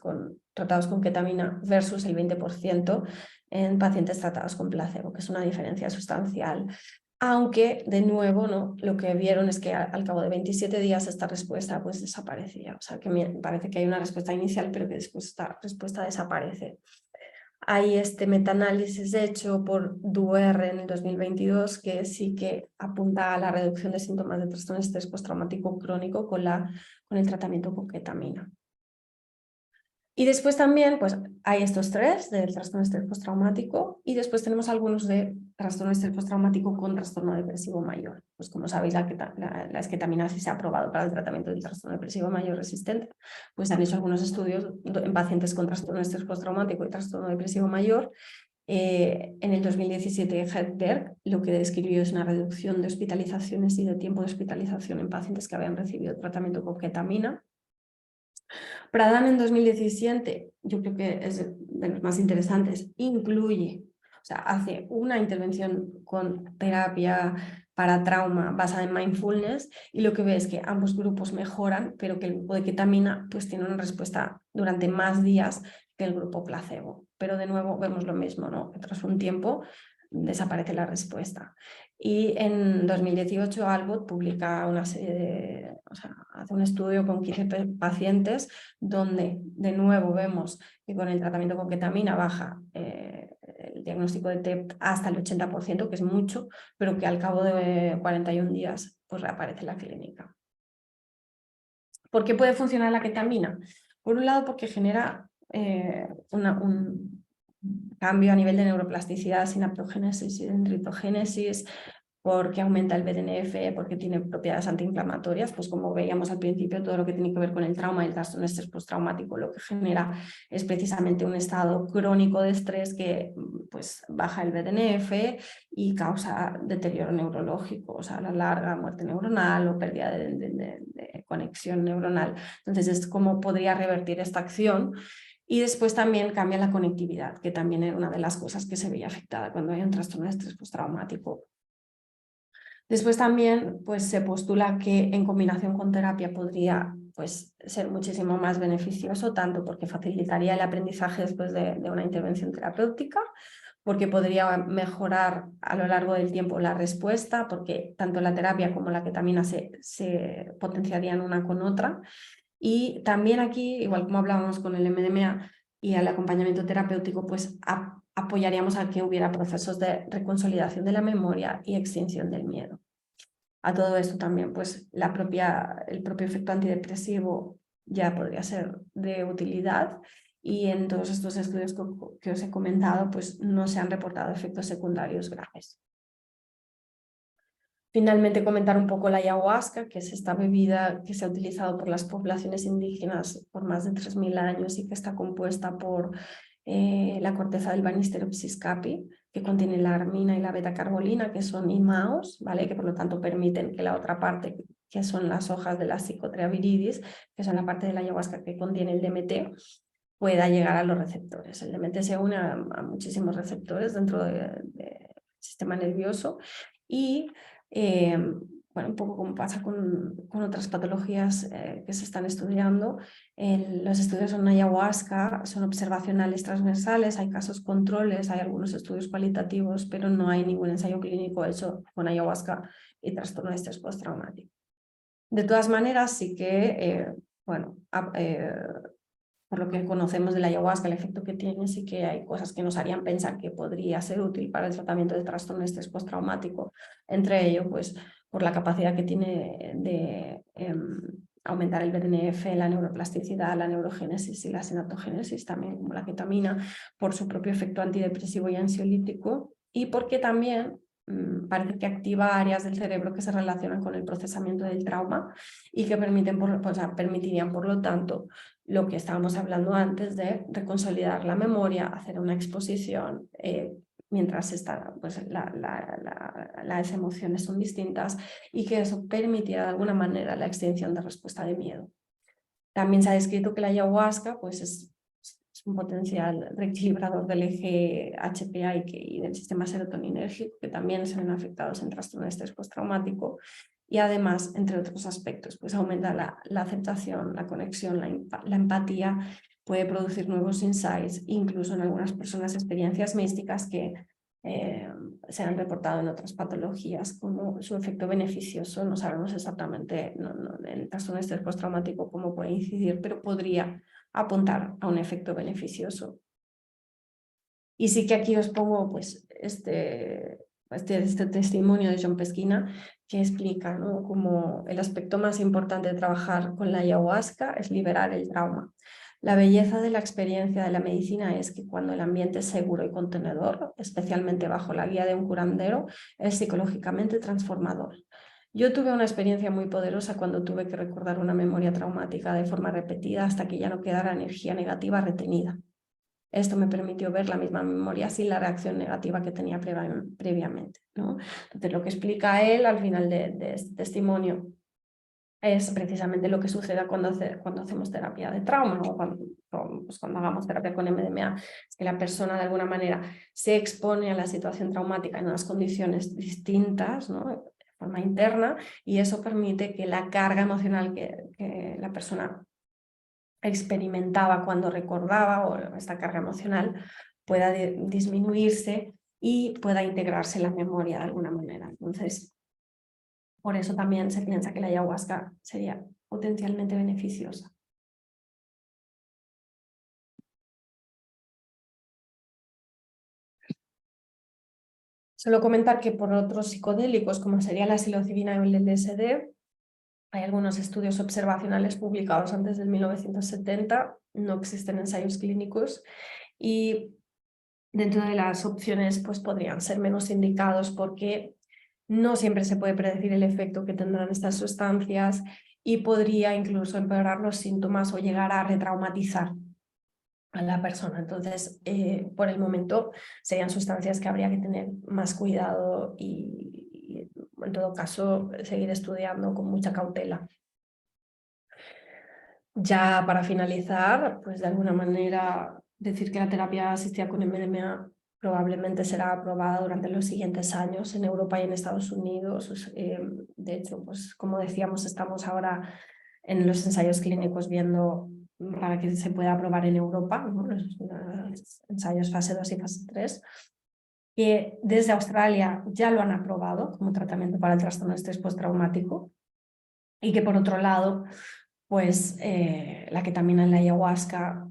tratados con ketamina versus el 20% en pacientes tratados con placebo, que es una diferencia sustancial. Aunque, de nuevo, ¿no? Lo que vieron es que al cabo de 27 días esta respuesta pues desaparecía. O sea, que me parece que hay una respuesta inicial, pero que después esta respuesta desaparece. Hay este metaanálisis hecho por Duerre en el 2022 que sí que apunta a la reducción de síntomas de trastorno de estrés postraumático crónico con el tratamiento con ketamina. Y después también pues, hay estos tres del trastorno de estrés postraumático, y después tenemos algunos de trastorno de estrés postraumático con trastorno depresivo mayor. Pues como sabéis, la esketamina sí se ha aprobado para el tratamiento del trastorno depresivo mayor resistente. Pues han hecho algunos estudios en pacientes con trastorno de estrés postraumático y trastorno depresivo mayor. En el 2017 Hedberg lo que describió es una reducción de hospitalizaciones y de tiempo de hospitalización en pacientes que habían recibido tratamiento con ketamina. Pradhan en 2017, yo creo que es de los más interesantes, incluye, o sea, hace una intervención con terapia para trauma basada en mindfulness, y lo que ve es que ambos grupos mejoran, pero que el grupo de ketamina pues tiene una respuesta durante más días que el grupo placebo. Pero de nuevo vemos lo mismo, ¿no? Que tras un tiempo desaparece la respuesta. Y en 2018 Albot publica una serie hace un estudio con 15 pacientes donde de nuevo vemos que con el tratamiento con ketamina baja el diagnóstico de TEP hasta el 80%, que es mucho, pero que al cabo de 41 días pues reaparece la clínica. ¿Por qué puede funcionar la ketamina? Por un lado porque genera un cambio a nivel de neuroplasticidad, sinaptogénesis y dendritogénesis, porque aumenta el BDNF, porque tiene propiedades antiinflamatorias, pues como veíamos al principio, todo lo que tiene que ver con el trauma y el trastorno de estrés postraumático lo que genera es precisamente un estado crónico de estrés que pues baja el BDNF y causa deterioro neurológico, o sea, a la larga muerte neuronal o pérdida de conexión neuronal. Entonces es como podría revertir esta acción. Y después también cambia la conectividad, que también era una de las cosas que se veía afectada cuando hay un trastorno de estrés postraumático. Después también pues, se postula que en combinación con terapia podría pues, ser muchísimo más beneficioso, tanto porque facilitaría el aprendizaje después de una intervención terapéutica, porque podría mejorar a lo largo del tiempo la respuesta, porque tanto la terapia como la ketamina se potenciarían una con otra. Y también aquí, igual como hablábamos con el MDMA y el acompañamiento terapéutico, pues apoyaríamos a que hubiera procesos de reconsolidación de la memoria y extinción del miedo. A todo esto también, pues el propio efecto antidepresivo ya podría ser de utilidad, y en todos estos estudios que os he comentado, pues no se han reportado efectos secundarios graves. Finalmente, comentar un poco la ayahuasca, que es esta bebida que se ha utilizado por las poblaciones indígenas por más de 3000 años y que está compuesta por la corteza del Banisteriopsis capi, que contiene la armina y la betacarbolina, que son imaos, ¿vale? Que por lo tanto permiten que la otra parte, que son las hojas de la Psychotria viridis, que son la parte de la ayahuasca que contiene el DMT, pueda llegar a los receptores. El DMT se une a muchísimos receptores dentro del sistema nervioso, y bueno, un poco como pasa con otras patologías que se están estudiando, los estudios en ayahuasca son observacionales transversales, hay casos controles, hay algunos estudios cualitativos, pero no hay ningún ensayo clínico hecho con ayahuasca y trastorno de estrés postraumático. De todas maneras, sí que, bueno, por lo que conocemos de la ayahuasca, el efecto que tiene, sí que hay cosas que nos harían pensar que podría ser útil para el tratamiento del trastorno de estrés postraumático, entre ello, pues, por la capacidad que tiene de aumentar el BDNF, la neuroplasticidad, la neurogénesis y la senatogénesis, también como la ketamina, por su propio efecto antidepresivo y ansiolítico, y porque también parece que activa áreas del cerebro que se relacionan con el procesamiento del trauma y que permitirían, por lo tanto, lo que estábamos hablando antes de reconsolidar la memoria, hacer una exposición mientras pues, las emociones son distintas, y que eso permitiera de alguna manera la extinción de respuesta de miedo. También se ha descrito que la ayahuasca pues, es un potencial reequilibrador del eje HPA y del sistema serotoninérgico, que también se ven afectados en trastorno de estrés postraumático, y además, entre otros aspectos, pues aumenta la aceptación, la conexión, la empatía, puede producir nuevos insights, incluso en algunas personas experiencias místicas que se han reportado en otras patologías como su efecto beneficioso. No sabemos exactamente en el trastorno de estrés postraumático cómo puede incidir, pero podría apuntar a un efecto beneficioso. Y sí que aquí os pongo pues, este testimonio de John Pesquina, que explica, ¿no?, como el aspecto más importante de trabajar con la ayahuasca es liberar el trauma. La belleza de la experiencia de la medicina es que cuando el ambiente es seguro y contenedor, especialmente bajo la guía de un curandero, es psicológicamente transformador. Yo tuve una experiencia muy poderosa cuando tuve que recordar una memoria traumática de forma repetida hasta que ya no quedara energía negativa retenida. Esto me permitió ver la misma memoria sin la reacción negativa que tenía previamente, ¿no? Entonces, lo que explica él al final de este testimonio es precisamente lo que sucede cuando hacemos terapia de trauma, o cuando hagamos terapia con MDMA, es que la persona de alguna manera se expone a la situación traumática en unas condiciones distintas, ¿no?, de forma interna, y eso permite que la carga emocional que la persona experimentaba cuando recordaba, o esta carga emocional, pueda disminuirse y pueda integrarse en la memoria de alguna manera. Entonces, por eso también se piensa que la ayahuasca sería potencialmente beneficiosa. Solo comentar que por otros psicodélicos, como sería la psilocibina o el LSD, hay algunos estudios observacionales publicados antes del 1970, no existen ensayos clínicos, y dentro de las opciones pues podrían ser menos indicados porque no siempre se puede predecir el efecto que tendrán estas sustancias, y podría incluso empeorar los síntomas o llegar a retraumatizar a la persona. Entonces, por el momento serían sustancias que habría que tener más cuidado y en todo caso seguir estudiando con mucha cautela. Ya para finalizar, pues de alguna manera decir que la terapia asistida con MDMA probablemente será aprobada durante los siguientes años en Europa y en Estados Unidos. De hecho, pues como decíamos, estamos ahora en los ensayos clínicos viendo para que se pueda aprobar en Europa, ¿no?, los ensayos fase 2 y fase 3, que desde Australia ya lo han aprobado como tratamiento para el trastorno de estrés postraumático, y que por otro lado, pues la ketamina y la ayahuasca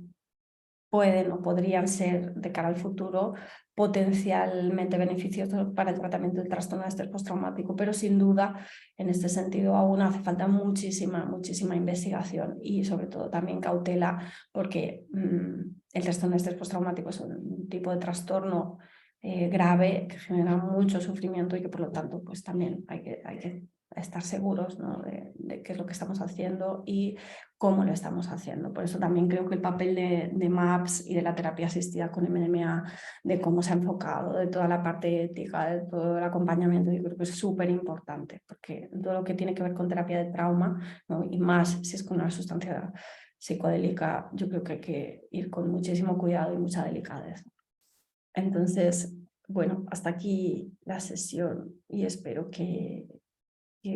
pueden o podrían ser de cara al futuro potencialmente beneficiosos para el tratamiento del trastorno de estrés postraumático, pero sin duda en este sentido aún hace falta muchísima investigación y sobre todo también cautela, porque el trastorno de estrés postraumático es un tipo de trastorno grave que genera mucho sufrimiento y que por lo tanto pues también hay que estar seguros, ¿no?, de qué es lo que estamos haciendo y cómo lo estamos haciendo. Por eso también creo que el papel de MAPS y de la terapia asistida con MDMA, de cómo se ha enfocado, de toda la parte ética, de todo el acompañamiento, yo creo que es súper importante, porque todo lo que tiene que ver con terapia de trauma, ¿no?, y más si es con una sustancia psicodélica, yo creo que hay que ir con muchísimo cuidado y mucha delicadeza. Entonces, bueno, hasta aquí la sesión y espero que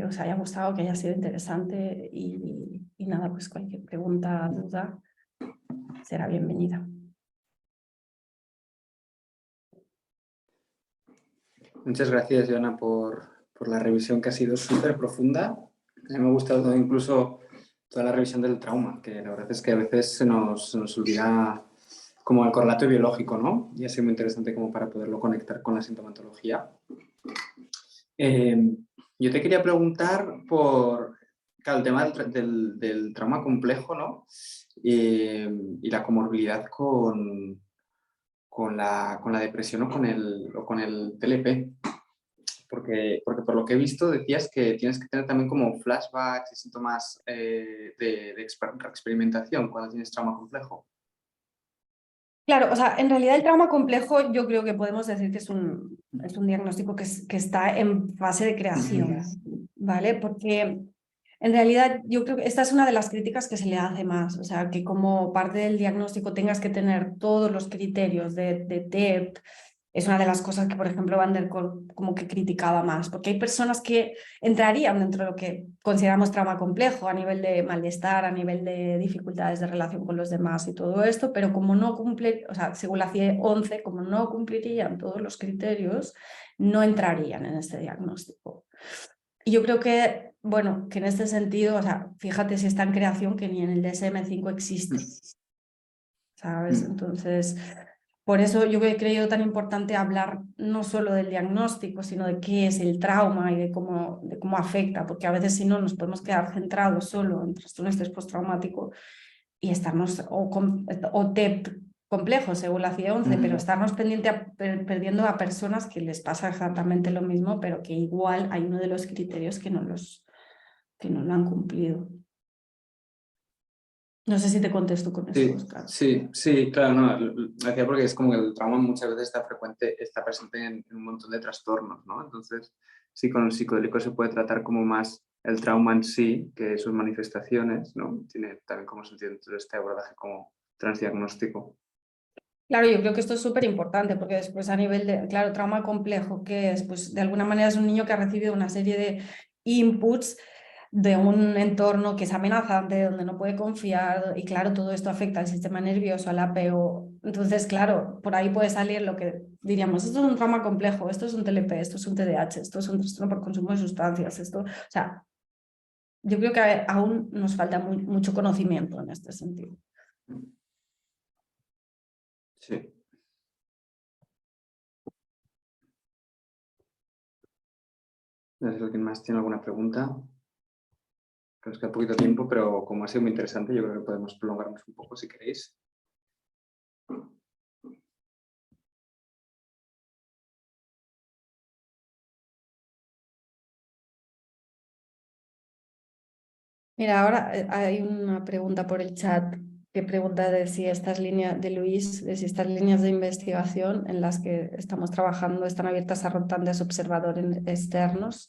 os haya gustado, que haya sido interesante y nada, pues cualquier pregunta, duda, será bienvenida. Muchas gracias, Joana, por la revisión, que ha sido súper profunda. A mí me ha gustado incluso toda la revisión del trauma, que la verdad es que a veces se nos olvida como el correlato biológico, ¿no? Y ha sido muy interesante como para poderlo conectar con la sintomatología. Yo te quería preguntar por claro, el tema del trauma complejo, ¿no? Y la comorbilidad con la depresión o con el TLP. Porque por lo que he visto decías que tienes que tener también como flashbacks y síntomas de experimentación cuando tienes trauma complejo. Claro, o sea, en realidad el trauma complejo yo creo que podemos decir que es un diagnóstico que está en fase de creación, ¿vale? Porque en realidad yo creo que esta es una de las críticas que se le hace más, o sea, que como parte del diagnóstico tengas que tener todos los criterios de TEP. Es una de las cosas que, por ejemplo, Van der Kolk como que criticaba más, porque hay personas que entrarían dentro de lo que consideramos trauma complejo a nivel de malestar, a nivel de dificultades de relación con los demás y todo esto, pero como no cumple, o sea, según la CIE 11, como no cumplirían todos los criterios, no entrarían en este diagnóstico. Y yo creo que, bueno, que en este sentido, o sea, fíjate si está en creación que ni en el DSM-5 existe, ¿sabes? Entonces, por eso yo he creído tan importante hablar no solo del diagnóstico, sino de qué es el trauma y de cómo afecta, porque a veces si no nos podemos quedar centrados solo en trastorno de estrés postraumático y estarnos, o TEP complejo, según la CIE 11, pero estarnos perdiendo a personas que les pasa exactamente lo mismo, pero que igual hay uno de los criterios que no lo han cumplido. No sé si te contesto con eso, Oscar. Sí, claro, no, lo decía porque es como que el trauma muchas veces está presente en un montón de trastornos, ¿no? Entonces, sí, con el psicodélico se puede tratar como más el trauma en sí, que sus manifestaciones, ¿no? Tiene también como sentido dentro de este abordaje como transdiagnóstico. Claro, yo creo que esto es súper importante porque después a nivel de, claro, trauma complejo, que es? Pues de alguna manera es un niño que ha recibido una serie de inputs de un entorno que es amenazante, donde no puede confiar y claro, todo esto afecta al sistema nervioso, al apego. Entonces, claro, por ahí puede salir lo que diríamos, esto es un trauma complejo, esto es un TLP, esto es un TDAH, esto es un trastorno por consumo de sustancias, o sea, yo creo que aún nos falta mucho conocimiento en este sentido. Sí. No sé si alguien más tiene alguna pregunta. Nos queda poquito tiempo, pero como ha sido muy interesante, yo creo que podemos prolongarnos un poco si queréis. Mira, ahora hay una pregunta por el chat que pregunta de si estas líneas de Luis, de si estas líneas de investigación en las que estamos trabajando están abiertas a rotantes observadores externos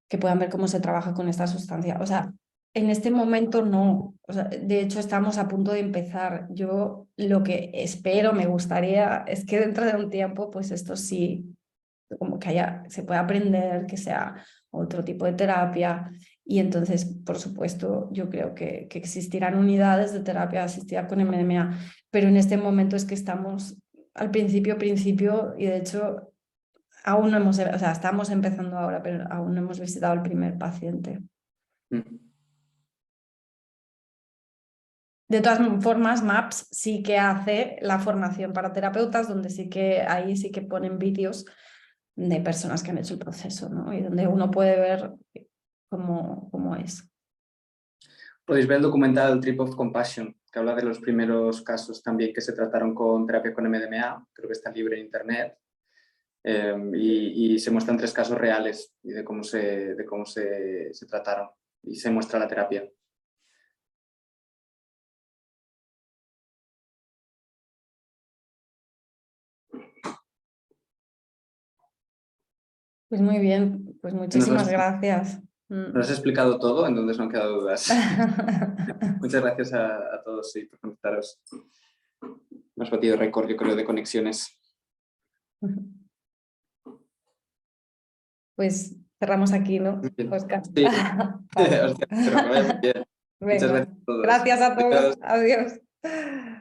que puedan ver cómo se trabaja con esta sustancia. O sea, en este momento no. O sea, de hecho, estamos a punto de empezar. Yo lo que espero, me gustaría, es que dentro de un tiempo, pues esto sí, como que se pueda aprender, que sea otro tipo de terapia. Y entonces, por supuesto, yo creo que existirán unidades de terapia asistida con MDMA, pero en este momento es que estamos al principio, y de hecho aún no hemos, o sea, estamos empezando ahora, pero aún no hemos visitado al primer paciente. De todas formas, MAPS sí que hace la formación para terapeutas, donde ahí sí que ponen vídeos de personas que han hecho el proceso, ¿no? Y donde uno puede ver cómo es. Podéis ver el documental Trip of Compassion, que habla de los primeros casos también que se trataron con terapia con MDMA, creo que está libre en internet, y se muestran 3 casos reales y de cómo se trataron y se muestra la terapia. Pues muy bien, pues muchísimas gracias. Nos has explicado todo, entonces no han quedado dudas. Muchas gracias a todos por conectaros. Hemos batido récord, yo creo, de conexiones. Pues cerramos aquí, ¿no, Oscar? Sí, os cierro, que vaya muy bien. Muchas Venga, gracias a todos. gracias a todos. Adiós. Adiós.